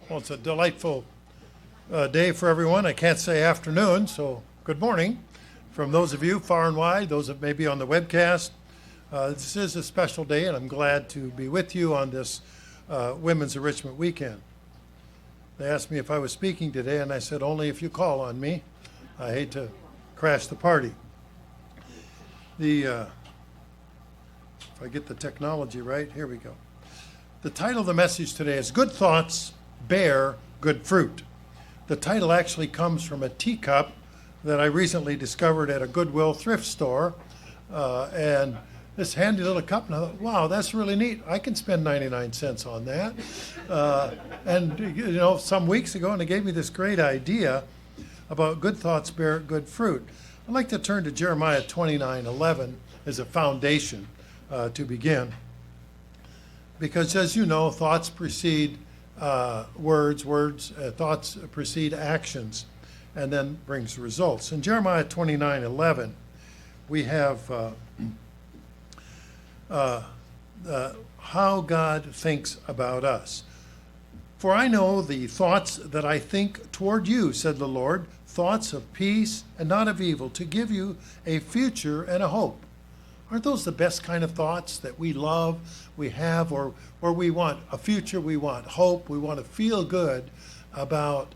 Well, it's a delightful day for everyone. I can't say afternoon, so good morning. From those of you far and wide, those that may be on the webcast, this is a special day, and I'm glad to be with you on this Women's Enrichment Weekend. They asked me if I was speaking today, and I said, only if you call on me. I hate to crash the party. If I get the technology right, here we go. The title of the message today is Good Thoughts Bear Good Fruit. The title actually comes from a teacup that I recently discovered at a Goodwill thrift store. And this handy little cup, and I thought, wow, that's really neat. I can spend 99 cents on that. And some weeks ago, and it gave me this great idea about good thoughts bear good fruit. I'd like to turn to Jeremiah 29:11 as a foundation to begin. Because as you know, thoughts precede thoughts precede actions, and then brings results. In Jeremiah 29:11, we have how God thinks about us. For I know the thoughts that I think toward you, said the Lord, thoughts of peace and not of evil, to give you a future and a hope. Aren't those the best kind of thoughts that we love, we have, or we want a future, we want hope, we want to feel good about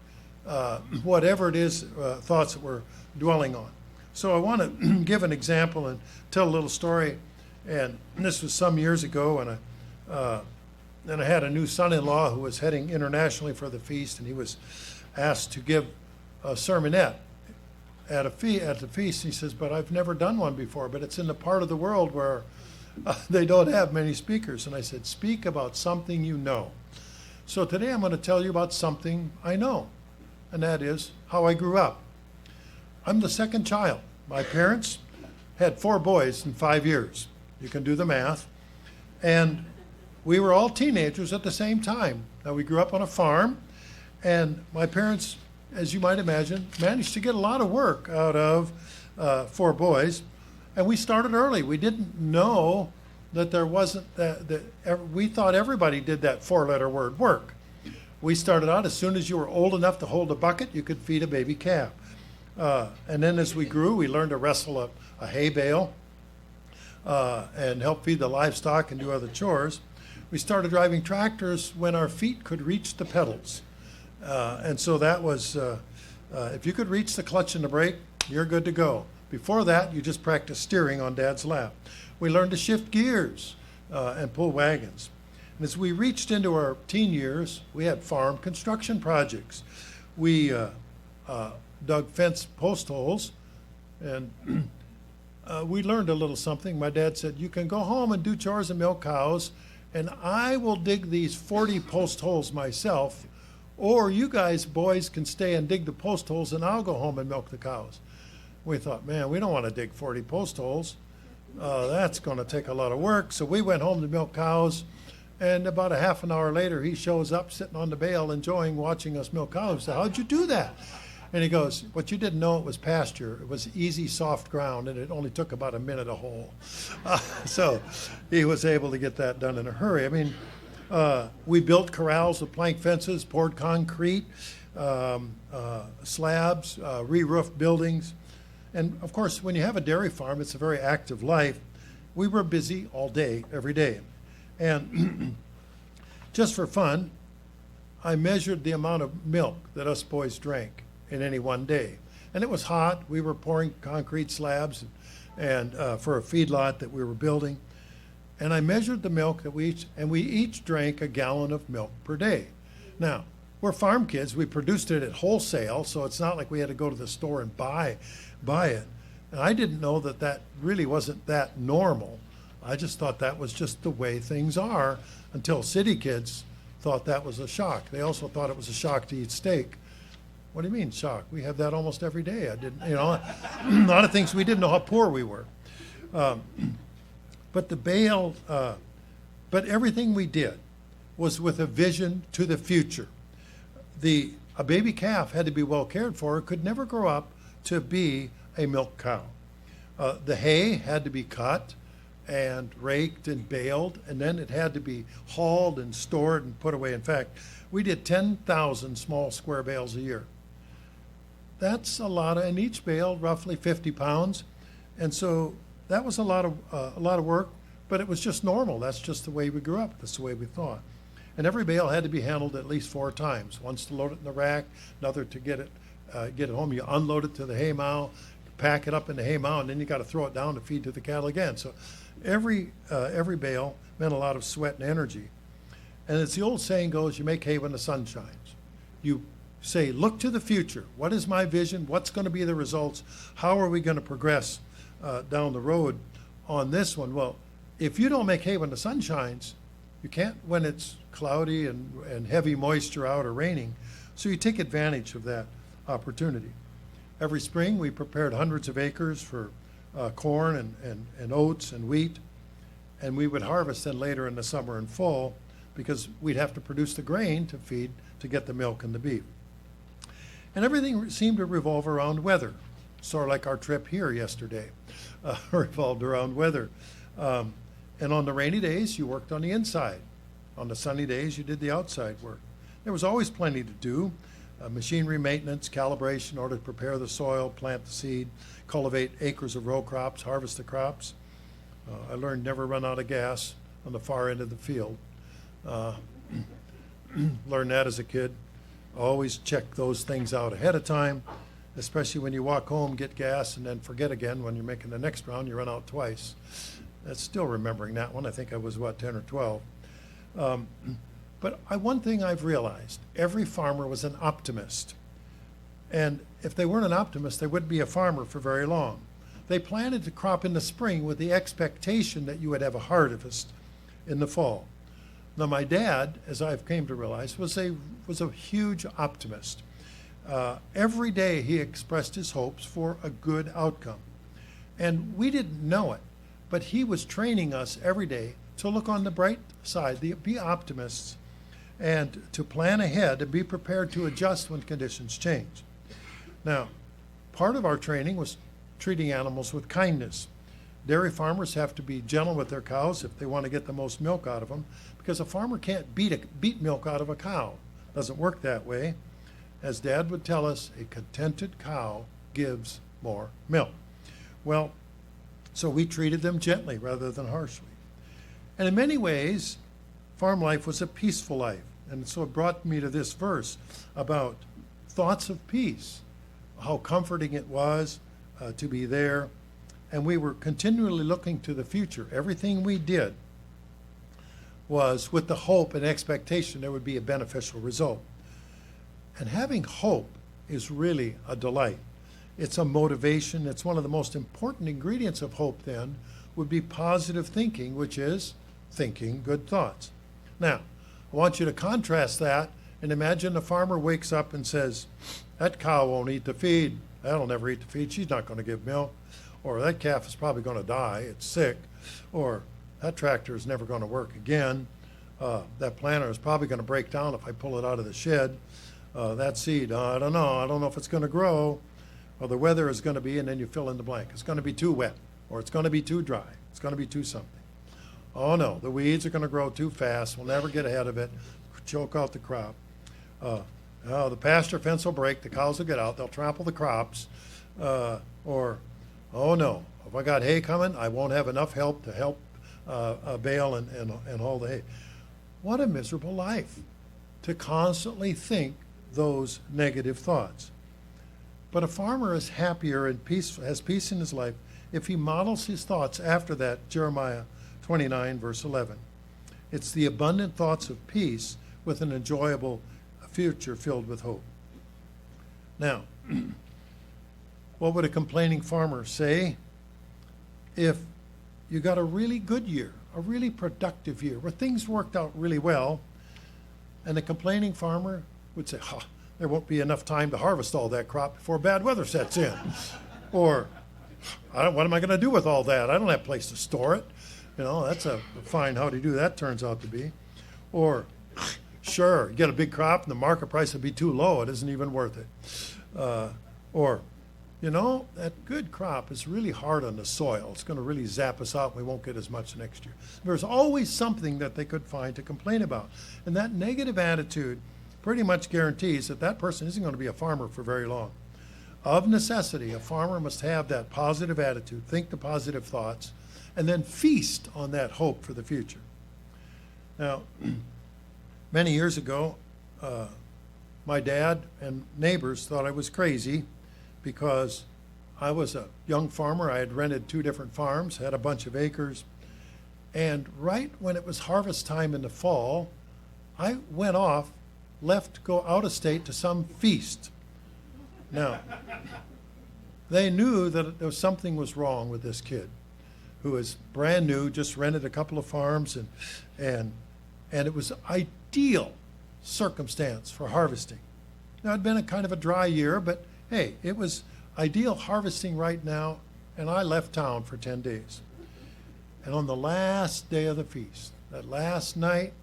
whatever it is, thoughts that we're dwelling on. So I want to give an example and tell a little story. And this was some years ago, and I had a new son-in-law who was heading internationally for the feast, and he was asked to give a sermonette at the feast. He says, but I've never done one before, but it's in the part of the world where they don't have many speakers. And I said, speak about something you know. So today I'm going to tell you about something I know, and that is how I grew up. I'm the second child. My parents had 4 boys in 5 years. You can do the math. And we were all teenagers at the same time. Now, we grew up on a farm, and my parents, as you might imagine, managed to get a lot of work out of 4 boys. And we started early. We didn't know that there wasn't, we thought everybody did that 4-letter word, work. We started out as soon as you were old enough to hold a bucket, you could feed a baby calf. And then as we grew, we learned to wrestle a hay bale and help feed the livestock and do other chores. We started driving tractors when our feet could reach the pedals. And so that was, if you could reach the clutch and the brake, you're good to go. Before that, you just practiced steering on Dad's lap. We learned to shift gears and pull wagons. And as we reached into our teen years, we had farm construction projects. We dug fence post holes, and we learned a little something. My dad said, you can go home and do chores and milk cows, and I will dig these 40 post holes myself, or you guys, boys, can stay and dig the post holes, and I'll go home and milk the cows. We thought, man, we don't want to dig 40 post holes. That's going to take a lot of work. So we went home to milk cows, and about a half an hour later, he shows up sitting on the bale, enjoying watching us milk cows. I said, how'd you do that? And he goes, what you didn't know, it was pasture. It was easy, soft ground, and it only took about a minute a hole. So he was able to get that done in a hurry. I mean, we built corrals with plank fences, poured concrete, slabs, re-roofed buildings. And of course, when you have a dairy farm, it's a very active life. We were busy all day, every day. And just for fun, I measured the amount of milk that us boys drank in any one day. And it was hot. We were pouring concrete slabs and for a feedlot that we were building. And I measured the milk that we each drank a gallon of milk per day. Now, we're farm kids. We produced it at wholesale, so it's not like we had to go to the store and buy it. And I didn't know that really wasn't that normal. I just thought that was just the way things are, until city kids thought that was a shock. They also thought it was a shock to eat steak. What do you mean shock? We have that almost every day. A lot of things, we didn't know how poor we were. But everything we did was with a vision to the future. A baby calf had to be well cared for. It could never grow up to be a milk cow. The hay had to be cut. and raked and baled, and then it had to be hauled and stored and put away. In fact, we did 10,000 small square bales a year. That's a lot, and each bale roughly 50 pounds, and so that was a lot of work, but it was just normal. That's just the way we grew up. That's the way we thought. And every bale had to be handled at least 4 times. Once to load it in the rack, another to get it home. You unload it to the hay mow, pack it up in the hay mow, and then you got to throw it down to feed to the cattle again. So every bale meant a lot of sweat and energy. And as the old saying goes, you make hay when the sun shines. You say, look to the future. What is my vision? What's going to be the results? How are we going to progress down the road on this one? Well, if you don't make hay when the sun shines, you can't when it's cloudy and heavy moisture out or raining. So you take advantage of that opportunity. Every spring we prepared hundreds of acres for corn and oats and wheat, and we would harvest then later in the summer and fall because we'd have to produce the grain to feed to get the milk and the beef. And everything seemed to revolve around weather, sort of like our trip here yesterday revolved around weather. And on the rainy days, you worked on the inside. On the sunny days, you did the outside work. There was always plenty to do. Machinery maintenance, calibration in order to prepare the soil, plant the seed, cultivate acres of row crops, harvest the crops. I learned never run out of gas on the far end of the field. Learned that as a kid. Always check those things out ahead of time, especially when you walk home, get gas, and then forget again when you're making the next round, you run out twice. That's still remembering that one. I think I was, 10 or 12. But one thing I've realized, every farmer was an optimist. And if they weren't an optimist, they wouldn't be a farmer for very long. They planted the crop in the spring with the expectation that you would have a harvest in the fall. Now, my dad, as I've came to realize, was a huge optimist. Every day he expressed his hopes for a good outcome. And we didn't know it, but he was training us every day to look on the bright side, be optimists, and to plan ahead and be prepared to adjust when conditions change. Now, part of our training was treating animals with kindness. Dairy farmers have to be gentle with their cows if they want to get the most milk out of them, because a farmer can't beat milk out of a cow. Doesn't work that way. As Dad would tell us, a contented cow gives more milk. Well, so we treated them gently rather than harshly. And in many ways, farm life was a peaceful life. And so it brought me to this verse about thoughts of peace, how comforting it was to be there. And we were continually looking to the future. Everything we did was with the hope and expectation there would be a beneficial result. And having hope is really a delight. It's a motivation. It's one of the most important ingredients of hope then would be positive thinking, which is thinking good thoughts. Now, I want you to contrast that and imagine the farmer wakes up and says, that cow won't eat the feed. That'll never eat the feed. She's not going to give milk. Or that calf is probably going to die. It's sick. Or that tractor is never going to work again. That planter is probably going to break down if I pull it out of the shed. That seed, I don't know. I don't know if it's going to grow. Or the weather is going to be, and then you fill in the blank. It's going to be too wet, or it's going to be too dry. It's going to be too something. Oh no, the weeds are going to grow too fast. We'll never get ahead of it. Choke out the crop. The pasture fence will break. The cows will get out. They'll trample the crops. Or, oh no, if I got hay coming, I won't have enough help to help bale and haul the hay. What a miserable life to constantly think those negative thoughts. But a farmer is happier and has peace in his life if he models his thoughts after that, Jeremiah 29, verse 11. It's the abundant thoughts of peace with an enjoyable future filled with hope. Now, what would a complaining farmer say if you got a really good year, a really productive year, where things worked out really well, and the complaining farmer would say, there won't be enough time to harvest all that crop before bad weather sets in. Or, what am I going to do with all that? I don't have a place to store it. That's a fine how to do that turns out to be. Or, sure, you get a big crop and the market price would be too low. It isn't even worth it. Or, you know, that good crop is really hard on the soil. It's going to really zap us out. We won't get as much next year. There's always something that they could find to complain about. And that negative attitude pretty much guarantees that that person isn't going to be a farmer for very long. Of necessity, a farmer must have that positive attitude, think the positive thoughts, and then feast on that hope for the future. Now, many years ago, my dad and neighbors thought I was crazy because I was a young farmer. I had rented 2 different farms, had a bunch of acres, and right when it was harvest time in the fall, I went off, left to go out of state to some feast. Now, they knew that there was something was wrong with this kid who was brand new, just rented a couple of farms, and it was ideal circumstance for harvesting. Now, it'd been a kind of a dry year, but hey, it was ideal harvesting right now, and I left town for 10 days. And on the last day of the feast, that last night,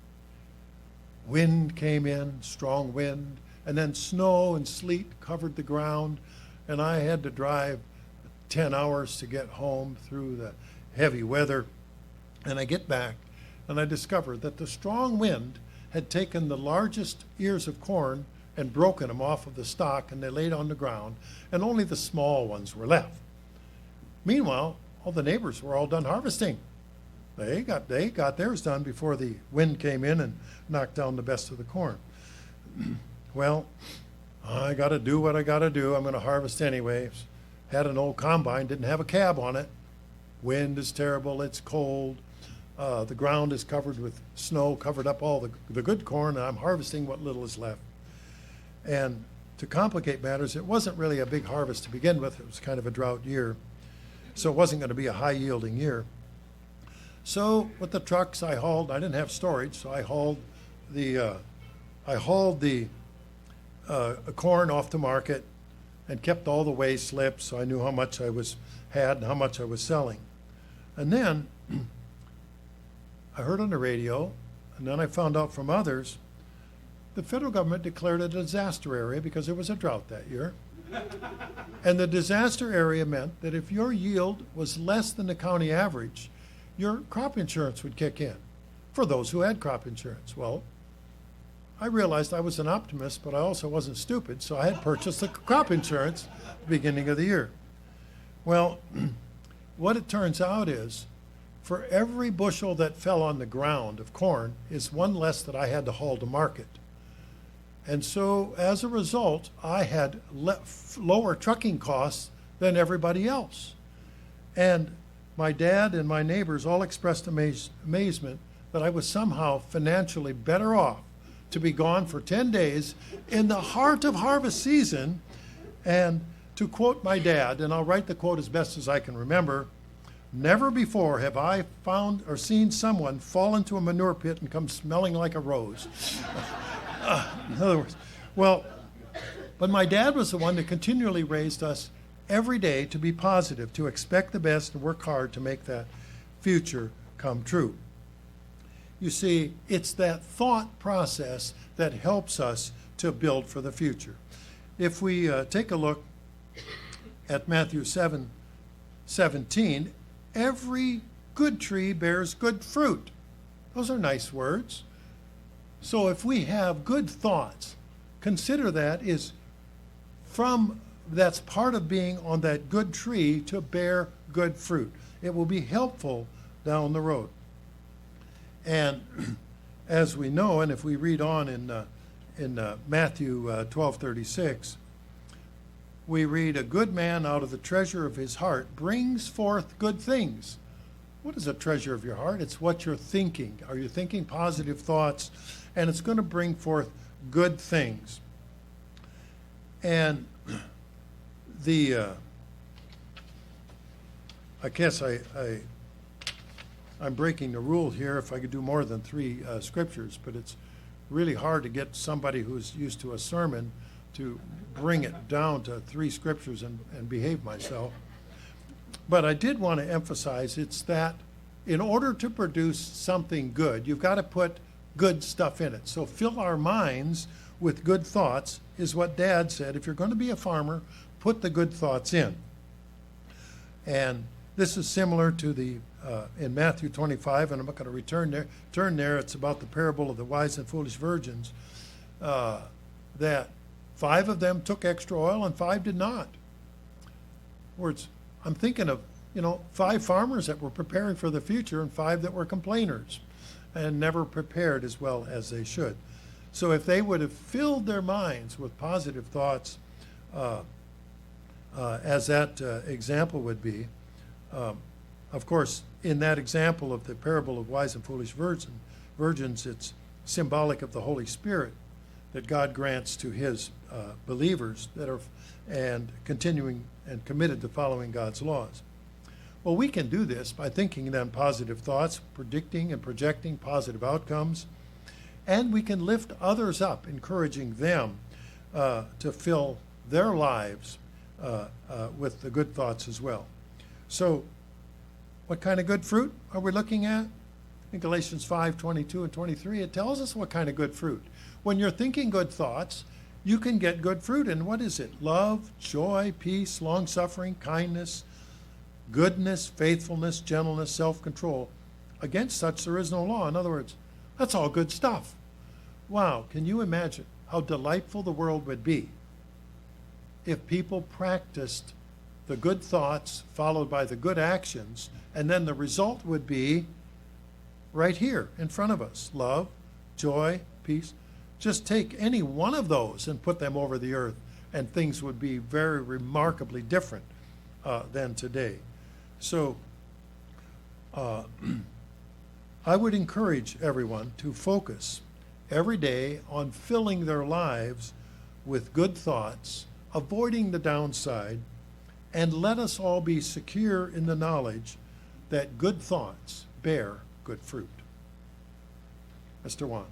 wind came in, strong wind, and then snow and sleet covered the ground, and I had to drive 10 hours to get home through the heavy weather. And I get back, and I discovered that the strong wind had taken the largest ears of corn and broken them off of the stalk, and they laid on the ground, and only the small ones were left. Meanwhile, all the neighbors were all done harvesting. They got theirs done before the wind came in and knocked down the best of the corn. Well, I got to do what I got to do. I'm going to harvest anyways. Had an old combine, didn't have a cab on it. Wind is terrible, it's cold. The ground is covered with snow, covered up all the good corn, and I'm harvesting what little is left. And to complicate matters, it wasn't really a big harvest to begin with. It was kind of a drought year, so it wasn't going to be a high-yielding year. So with the trucks I didn't have storage, so I hauled the corn off the market and kept all the weigh slips, so I knew how much I had and how much I was selling. And then I heard on the radio, and then I found out from others, the federal government declared a disaster area because there was a drought that year. And the disaster area meant that if your yield was less than the county average, your crop insurance would kick in for those who had crop insurance. Well, I realized I was an optimist, but I also wasn't stupid, so I had purchased the crop insurance at the beginning of the year. Well, what it turns out is, for every bushel that fell on the ground of corn is one less that I had to haul to market. And so, as a result, I had lower trucking costs than everybody else. And my dad and my neighbors all expressed amazement that I was somehow financially better off to be gone for 10 days in the heart of harvest season. And to quote my dad, and I'll write the quote as best as I can remember, "Never before have I found or seen someone fall into a manure pit and come smelling like a rose." In other words, well, but my dad was the one that continually raised us every day to be positive, to expect the best, and work hard to make that future come true. You see, it's that thought process that helps us to build for the future. If we take a look at Matthew 7:17, every good tree bears good fruit. Those are nice words. So if we have good thoughts, consider that's part of being on that good tree to bear good fruit. It will be helpful down the road. And as we know, and if we read on in Matthew 12:36, we read, "A good man out of the treasure of his heart brings forth good things." What is a treasure of your heart? It's what you're thinking. Are you thinking positive thoughts? And it's going to bring forth good things. And I guess I'm breaking the rule here if I could do more than 3 scriptures, but it's really hard to get somebody who's used to a sermon to bring it down to 3 scriptures and behave myself. But I did want to emphasize it's that in order to produce something good, you've got to put good stuff in it. So fill our minds with good thoughts is what Dad said. If you're going to be a farmer, put the good thoughts in. And this is similar to the in Matthew 25, and I'm not going to turn there. It's about the parable of the wise and foolish virgins, that 5 of them took extra oil and 5 did not. In words, I'm thinking of 5 farmers that were preparing for the future and 5 that were complainers and never prepared as well as they should. So if they would have filled their minds with positive thoughts, as that example would be, of course, in that example of the parable of wise and foolish virgins, it's symbolic of the Holy Spirit that God grants to his believers that are and continuing and committed to following God's laws. Well, we can do this by thinking then positive thoughts, predicting and projecting positive outcomes, and we can lift others up, encouraging them to fill their lives with the good thoughts as well. So, what kind of good fruit are we looking at? In Galatians 5:22 and 23, it tells us what kind of good fruit. When you're thinking good thoughts, you can get good fruit. And what is it? Love, joy, peace, long-suffering, kindness, goodness, faithfulness, gentleness, self-control. Against such there is no law. In other words, that's all good stuff. Wow, can you imagine how delightful the world would be if people practiced the good thoughts followed by the good actions, and then the result would be right here in front of us. Love, joy, peace. Just take any one of those and put them over the earth, and things would be very remarkably different than today. So I would encourage everyone to focus every day on filling their lives with good thoughts, avoiding the downside, and let us all be secure in the knowledge that good thoughts bear good fruit. Mr. Juan.